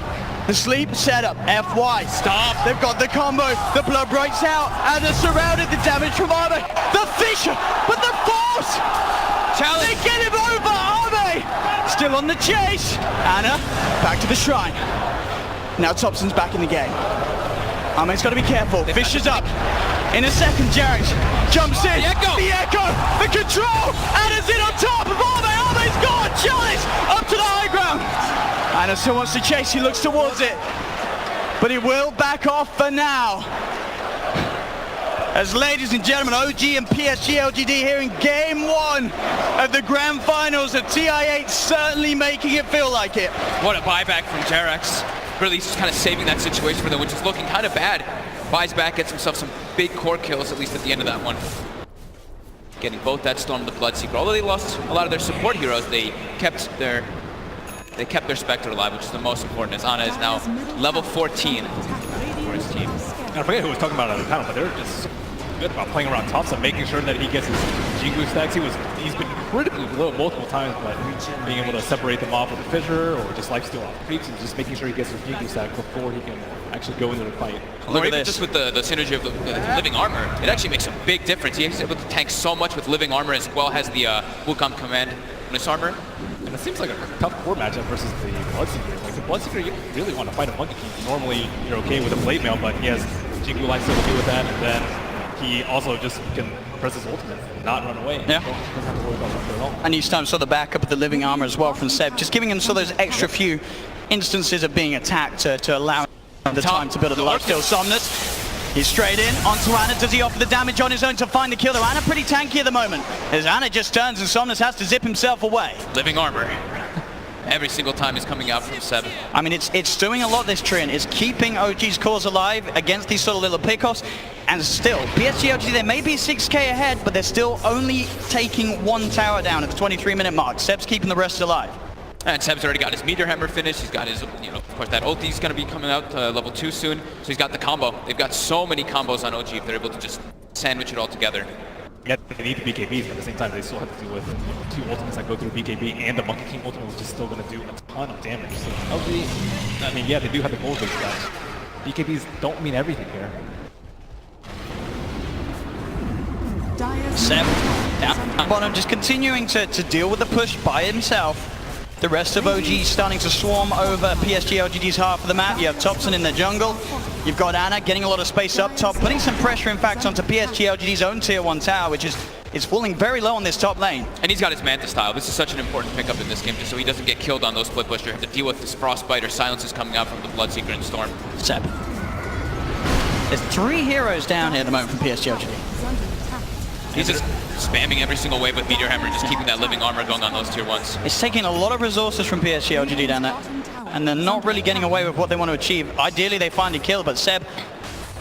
The sleep setup, FY, stop. They've got the combo. The blood breaks out, and they're surrounded. The damage from Arme. The Fissure, but the force. Challenge. They get him over. Arme still on the chase. Ana back to the shrine. Now Thompson's back in the game. Arme's got to be careful. Fissure's up. In a second, Jarex jumps in. The echo. The control. Ana's in on top of Arme. Arme's gone. Ana still wants to chase, he looks towards it, but he will back off for now. As ladies and gentlemen, OG and PSG.LGD here in game 1 of the grand finals of TI8, certainly making it feel like it. What a buyback from Jarex. Really just kind of saving that situation for them, which is looking kind of bad. Buys back, gets himself some big core kills, at least at the end of that one. Getting both that Storm and the Bloodseeker. Although they lost a lot of their support heroes, they kept their Spectre alive, which is the most important, as Ana is now level 14 for his team. I forget who was talking about it on the panel, but they were just good about playing around tops and making sure that he gets his Jingu stacks. He's been critically low multiple times, but being able to separate them off with a fissure or just lifesteal off creeps and just making sure he gets his Jingu stack before he can actually go into the fight. Or even just with the synergy of the living armor, it actually makes a big difference. He's able to tank so much with living armor as well as the Wukong command bonus armor. And it seems like a tough core matchup versus the Bloodseeker. Like the Bloodseeker, you really want to fight a Monkey King. Normally, you're okay with a Blade Mail, but he has Jingu lifesteal to do with that, and then he also just can press his ultimate and not run away. Yeah. Doesn't have to worry about that at all. And each time saw the backup of the living armor as well from Seb, just giving him so those extra few instances of being attacked to allow him the time to build a lifesteal. Somnus, he's straight in onto Ana. Does he offer the damage on his own to find the kill? Though Ana pretty tanky at the moment, as Ana just turns and Somnus has to zip himself away. Living armor. Every single time he's coming out from 7. I mean, it's doing a lot, this Trian. It's keeping OG's cause alive against these sort of little pickoffs. And still, PSG.LGD, they may be 6k ahead, but they're still only taking 1 tower down at the 23-minute mark. Seb's keeping the rest alive. And Seb's already got his Meteor Hammer finished. He's got his, of course, that ulti's going to be coming out level 2 soon. So he's got the combo. They've got so many combos on OG if they're able to just sandwich it all together. Yeah, they need the BKBs, but at the same time, they still have to deal with 2 ultimates that go through BKB and the Monkey King ultimate, which is still going to do a ton of damage. So LG, I mean, yeah, they do have the gold base guys. BKBs don't mean everything here. Seb down bottom, just continuing to deal with the push by himself. The rest of OG starting to swarm over PSG.LGD's half of the map. You have Thompson in the jungle. You've got Ana getting a lot of space up top, putting some pressure, in fact, onto PSG.LGD's own tier 1 tower, which is falling very low on this top lane. And he's got his Manta style. This is such an important pickup in this game, just so he doesn't get killed on those split push or have to deal with this Frostbite or silences coming out from the Bloodseeker and Storm. Seb. There's 3 heroes down here at the moment from PSG.LGD. He's just spamming every single wave with Meteor Hammer, just keeping that living armor going on those tier 1s. It's taking a lot of resources from PSG.LGD down there, and they're not really getting away with what they want to achieve. Ideally, they find a kill, but Seb,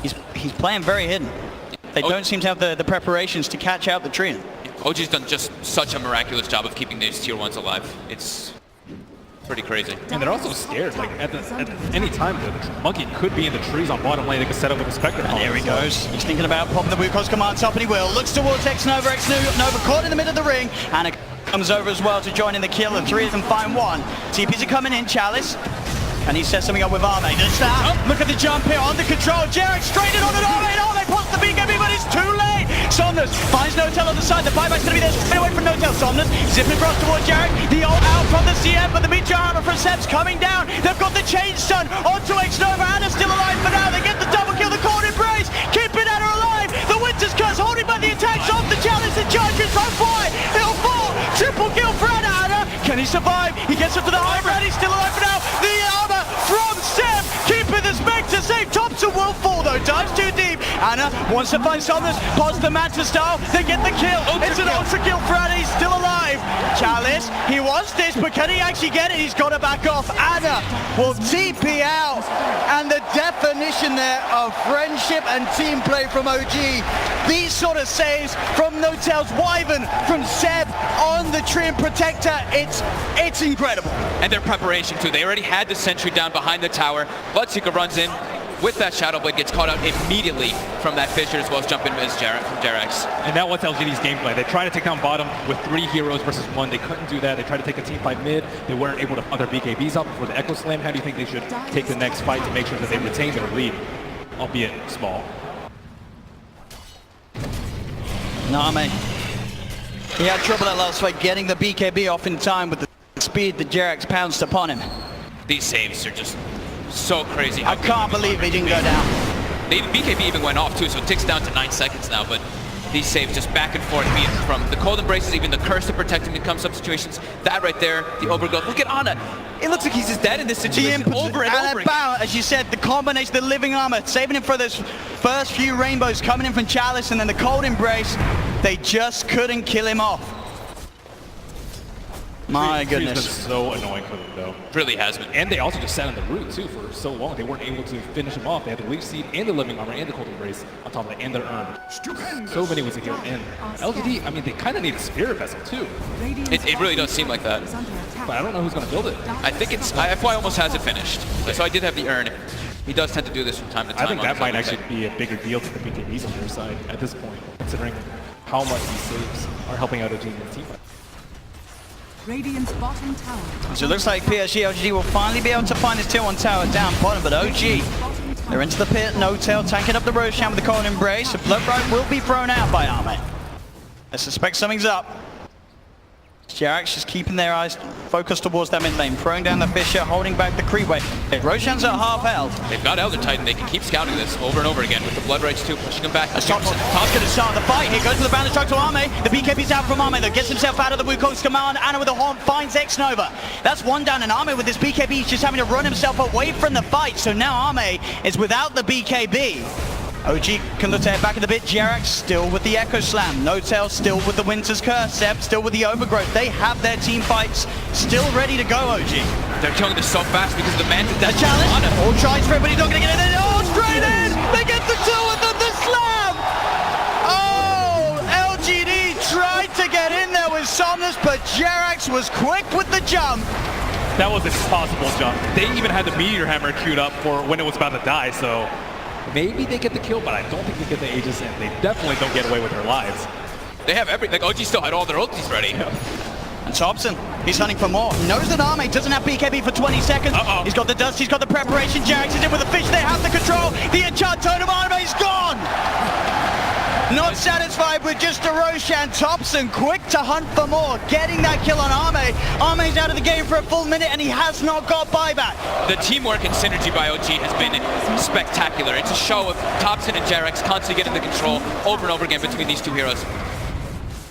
he's playing very hidden. They don't seem to have the preparations to catch out the Trian. OG's done just such a miraculous job of keeping these tier 1s alive. It's pretty crazy. And they're also scared. Like at any time, the Monkey could be in the trees on bottom lane. They could set up with a Spectre. And here he goes. He's thinking about popping the Wukong's command top, and he will. Looks towards X-Nova. X-Nova caught in the middle of the ring. And comes over as well to join in the kill. The 3 of them find 1. TPs are coming in. Chalice. And he sets something up with Arme. Does that? Look at the jump here. Under control. Jarek straight in on an Arme. And Arme pops the BKB, but it's too late. Somnus finds Notel on the side. The buyback's going to be there straight away from Notel. Somnus zipping across towards Jarek. The ult out from the CM, but the Meteor Hammer from Seb's coming down. They've got the chain stun onto X-Nova. Ana's still alive for now. They get the double kill. The cord embrace. Keeping Ana alive. The Winter's Curse holding by the attacks off the challenge. The charges so far. He'll fall. Triple kill for Ana. Ana, can he survive? He gets up to the high ground. He's still alive for now. The armor from Seb, keeping the Spectre safe. Thompson will fall though, dives too deep. Ana wants to find Somnus, pods the Manta style, they get the kill. It's an ultra kill for Ana, he's still alive. Chalice, he wants this, but can he actually get it? He's got to back off. Ana will TP out, and the definition there of friendship and team play from OG. These sort of saves from Notel's Wyvern, from Seb on the Trian Protector, it's incredible. And their preparation too. They already had the sentry down behind the tower. Bloodseeker runs in with that Shadow Blade, gets caught out immediately from that fissure, as well as jump in as from Jarex. And that was LGD's gameplay. They tried to take down bottom with 3 heroes versus 1. They couldn't do that. They tried to take a team fight mid. They weren't able to put their BKBs up before the Echo Slam. How do you think they should take the next fight to make sure that they retain their lead, albeit small? Name. He had trouble that last fight getting the BKB off in time with the speed that Jarex pounced upon him. These saves are just so crazy. I can't believe he didn't go down. The BKB even went off too, so it ticks down to 9 seconds now, but these saves just back and forth, be it from the cold embraces, even the curse to protect him in some situations. That right there, the overgrowth. Look at Ana. It looks like he's just dead in this situation over and over again. As you said, the combination, the living armor, saving him for those first few rainbows coming in from Chalice, and then the cold embrace. They just couldn't kill him off. My goodness. He's been so annoying for them, though. Really has been. And they also just sat on the root, too, for so long. They weren't able to finish him off. They had the leech seed and the living armor and the cold embrace on top of it, and their urn. So many ways to heal. And LGD, I mean, they kind of need a spirit vessel, too. It really does seem like that. But I don't know who's going to build it. I think it's... FY almost has it finished. So I did have the urn. He does tend to do this from time to time. I think that might actually be a bigger deal to the BKBs on their side at this point, considering how much these saves are helping out a team in the team fight. Radiant's bottom tower. So it looks like PSG.LGD will finally be able to find his tier 1 tower down bottom, but OG, they're into the pit, N0tail tanking up the Roshan with the cold embrace. The blood right will be thrown out by Arme. I suspect something's up. Jerax just keeping their eyes focused towards that mid lane, throwing down the Fissure, holding back the creep wave. Roshan's at half health. They've got Elder Titan. They can keep scouting this over and over again with the Blood Rage too, pushing him back. Thompson going to start the fight. Here goes to the boundary strike to Arme. The BKB's out from Arme though. Gets himself out of the Wukong's command. Ana with a horn finds X-Nova. That's one down, and Arme with this BKB he's just having to run himself away from the fight. So now Arme is without the BKB. OG can look to head back in the bit. Jerax still with the Echo Slam. N0tail still with the Winter's Curse. Seb still with the Overgrowth. They have their team fights still ready to go, OG. They're killing this so fast because the man did that challenge. All tries for everybody, not going to get in. Oh, straight in! They get the two with the slam! Oh, LGD tried to get in there with Somnus, but Jerax was quick with the jump. That was an impossible jump. They even had the Meteor Hammer queued up for when it was about to die, so maybe they get the kill, but I don't think they get the Aegis, and they definitely don't get away with their lives. They have everything. Like, OG still had all their ultis ready. Yeah. And Thompson, he's hunting for more. Knows that Arme doesn't have BKB for 20 seconds. He's got the dust, he's got the preparation. Jerax is in with the fish, they have the control. The enchant totem, Arme's gone! Not satisfied with just a Roshan. Thompson quick to hunt for more, getting that kill on Arme. Arme's out of the game for a full minute and he has not got buyback. The teamwork and synergy by OG has been spectacular. It's a show of Thompson and Jerax constantly getting the control over and over again between these two heroes.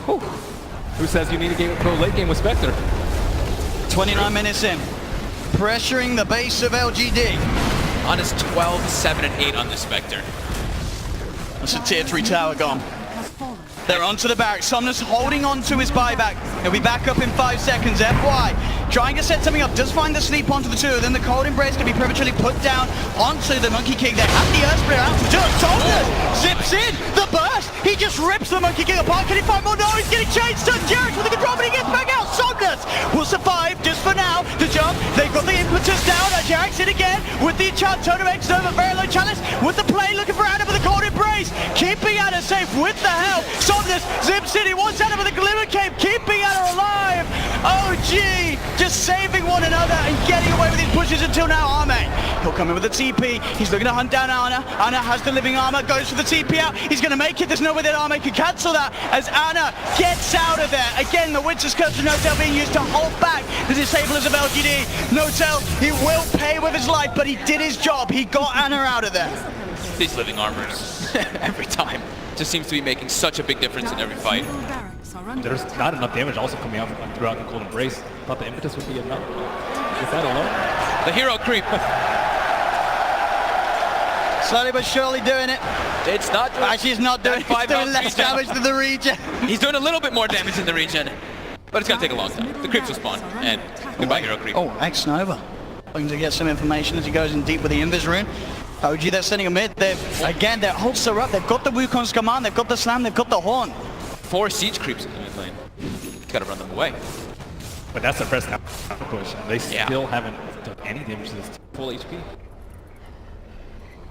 Whew. Who says you need to go late game with Spectre? 29 minutes in. Pressuring the base of LGD. On his 12, 7, and 8 on the Spectre. That's a tier 3 tower gone. They're onto the barracks. Somnus holding on to his buyback. He'll be back up in 5 seconds. FY trying to set something up. Does find the sleep onto the two. Then the cold embrace can be prematurely put down onto the Monkey King. They have the Earth Spirit out to do it. Somnus zips in. The burst. He just rips the Monkey King apart. Can he find more? No, he's getting changed. To Jerax with the control, but he gets back out. Somnus will survive just for now. The jump. They've got the impetus down. Jerax in again with the enchant totem. X-Nova very low challenge with the play. Looking for Ana with the cold embrace. Keeping Ana safe with the help. Somnus zips in. He wants Ana with a glimmer cape. Keeping Ana alive. OG just saving one another and getting away with his pushes until now. Arme, he'll come in with the TP. He's looking to hunt down Ana. Ana has the living armor, goes for the TP out. He's going to make it. There's no way that Arme can cancel that as Ana gets out of there. Again, the Winter's Curse of N0tail being used to hold back the disablers of LGD. N0tail, he will pay with his life, but he did his job. He got Ana out of there. These living armors, every time, just seems to be making such a big difference in every fight. There's not enough damage also coming out throughout the cold embrace. Thought the impetus would be enough. With that alone. The hero creep. Slowly but surely doing it. It's not doing actually he's not doing it. He's doing less damage than the regen. He's doing a little bit more damage than the regen. But it's gonna take a long time. The creeps will spawn. And goodbye, hero creep. Oh, X-Nova. Looking to get some information as he goes in deep with the Invis rune. OG, they're sending a mid. Again, their ults are up. They've got the Wukong's command. They've got the slam. They've got the horn. 4 siege creeps in the mid lane. Gotta run them away. But that's the first push. They still haven't done any damage to this full HP.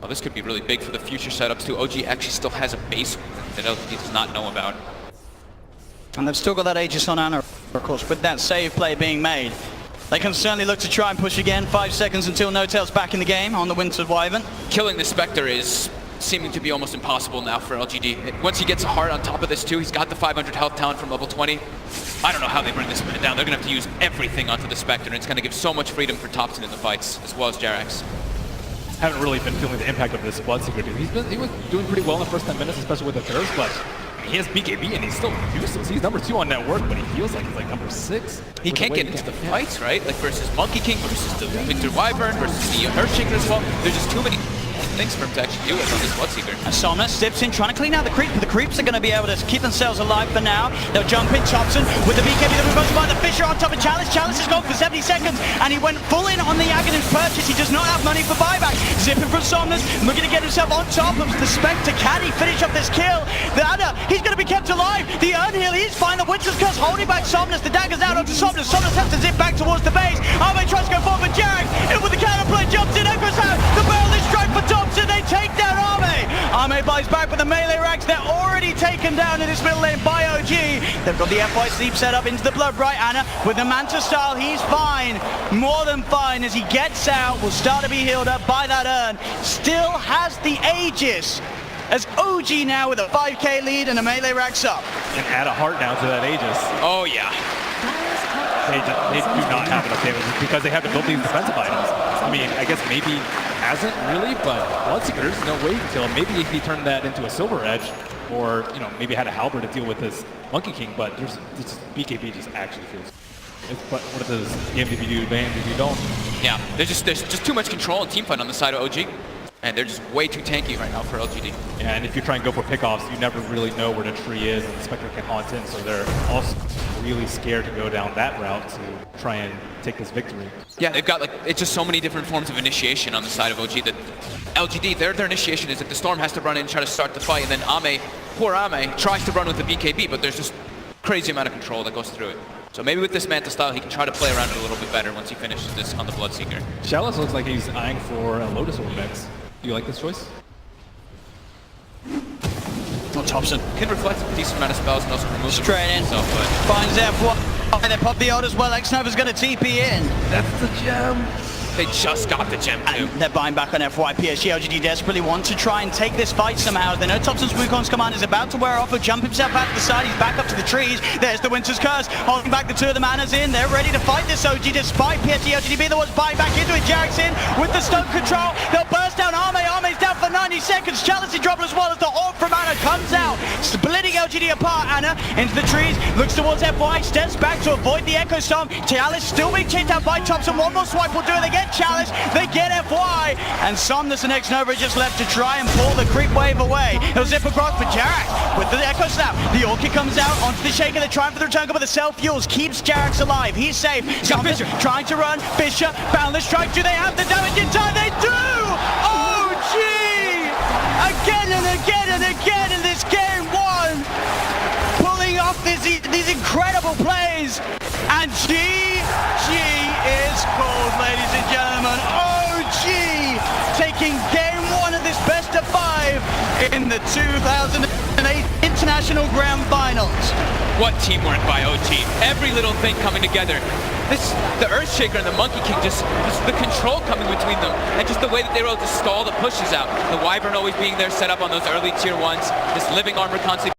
Well, this could be really big for the future setups too. OG actually still has a base that LGD does not know about. And they've still got that Aegis on Ana, of course, with that save play being made. They can certainly look to try and push again. 5 seconds until N0tail's back in the game on the Winter Wyvern. Killing the Spectre is seeming to be almost impossible now for LGD. Once he gets a heart on top of this too, he's got the 500 health talent from level 20. I don't know how they bring this man down. They're gonna have to use everything onto the Spectre, and it's gonna give so much freedom for Thompson in the fights, as well as Jerax. Haven't really been feeling the impact of this Blood Secret. He was doing pretty well in the first 10 minutes, especially with the Thirst, but he has BKB and he's still useless. He's number 2 on network, but he feels like he's like number 6. He can't get into the fights, right? Like versus Monkey King, versus the Victor Wyvern, versus the Earthshaker as well. There's just too many things for him to actually deal with on this Bloodseeker. Somnus steps in, trying to clean out the creep, but the creeps are going to be able to keep themselves alive for now. They'll jump in, Thompson with the BKB that was by the Fisher on top of Chalice. Chalice is gone for 70 seconds, and he went full in on the Aghanim purchase. He does not have money for buyback. Zipping from Somnus, looking to get himself on top of the Spectre. Can he finish up this kill? The Adder, he's going to be kept alive. The Urnheal, he's fine. The Winter's Curse holding back Somnus. The dagger's out onto Somnus. Somnus has to zip back towards the base. Arme tries to go forward, but Jarek in with the counterplay, jumps in, echoes out. The barrel is strike for Thompson. They take down Arme. Arme buys back with the melee racks. They're already taken down in this middle lane by OG. They've got the FY sleep set up into the Bloodbright. Anna with the Manta style. He's fine. More than fine as he gets out. Will start to be healed up by that urn. Still has the Aegis. As OG now with a 5k lead and a melee racks up. And add a heart now to that Aegis. Oh, yeah. They do not have enough damage because they have to build these defensive items. I mean, I guess maybe hasn't really, but Bloodseeker, there's no way until maybe if he turned that into a Silver Edge, or maybe had a Halberd to deal with this Monkey King. But this BKB just actually feels. But what does game if you do ban if you don't? Yeah, there's just too much control and teamfight on the side of OG. And they're just way too tanky right now for LGD. Yeah, and if you try and go for pickoffs, you never really know where the tree is, and the Spectre can haunt in, so they're also really scared to go down that route to try and take this victory. Yeah, they've got it's just so many different forms of initiation on the side of OG that LGD, their initiation is that the Storm has to run in and try to start the fight, and then poor Ame, tries to run with the BKB, but there's just crazy amount of control that goes through it. So maybe with this Manta style, he can try to play around it a little bit better once he finishes this on the Bloodseeker. Chalice looks like he's eyeing for a Lotus Orb mix. Do you like this choice? Thompson can reflect a decent amount of spells and also remove straight in. Himself, but finds F1. And they pop the ult as well. X-Nova's going to TP in. That's the gem. They just got the gem too. And they're buying back on FY. PSG.LGD desperately want to try and take this fight somehow. They know Thompson's Wukong's command is about to wear off. He'll jump himself out to the side. He's back up to the trees. There's the Winter's Curse. Holding back the 2 of the Manas in. They're ready to fight this OG despite PSG.LGD being the ones buying back into it. Jarek's in with the stun control. They'll burst down Arme. Arme's down for 90 seconds. Chalice is dropping as well as the Orb from Anna comes out. Splitting LGD apart. Anna into the trees. Looks towards FY. Steps back to avoid the Echo Storm. Chalice still being chased out by Thompson. One more swipe will do it. They get Chalice. They get FY, and Somnus and X-Nova just left to try and pull the creep wave away. He'll zip across, but Jarek with the Echo Snap. The Orchid comes out onto the Shaker. They're trying for the return, but the self-fuels keeps Jarek's alive. He's safe. Somnus trying to run. Fisher, Boundless Strike. Do they have the damage in time? They do! Oh, gee! Again and again and again in this game 1. Pulling off these incredible plays. And GG is called, ladies and gentlemen. OG taking game 1 of this best of 5 in the 2008 International Grand Finals. What teamwork by OG. Every little thing coming together. The Earthshaker and the Monkey King, just the control coming between them, and just the way that they were able to stall the pushes out. The Wyvern always being there set up on those early tier 1s. This living armor constantly